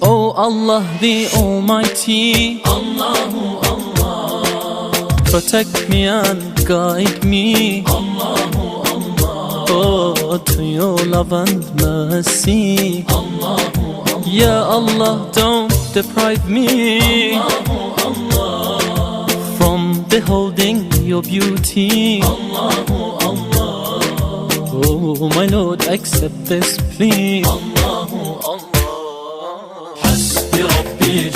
Oh Allah the Almighty, Allahu Allah, protect me and guide me, Allahu Allah, oh, to your love and mercy, Allahu Allah, Ya Allah, don't deprive me, Allahu Allah, from beholding your beauty. Allahu Allah, Oh my Lord, accept this plea. Allahu Allah. Hasbi Rabbi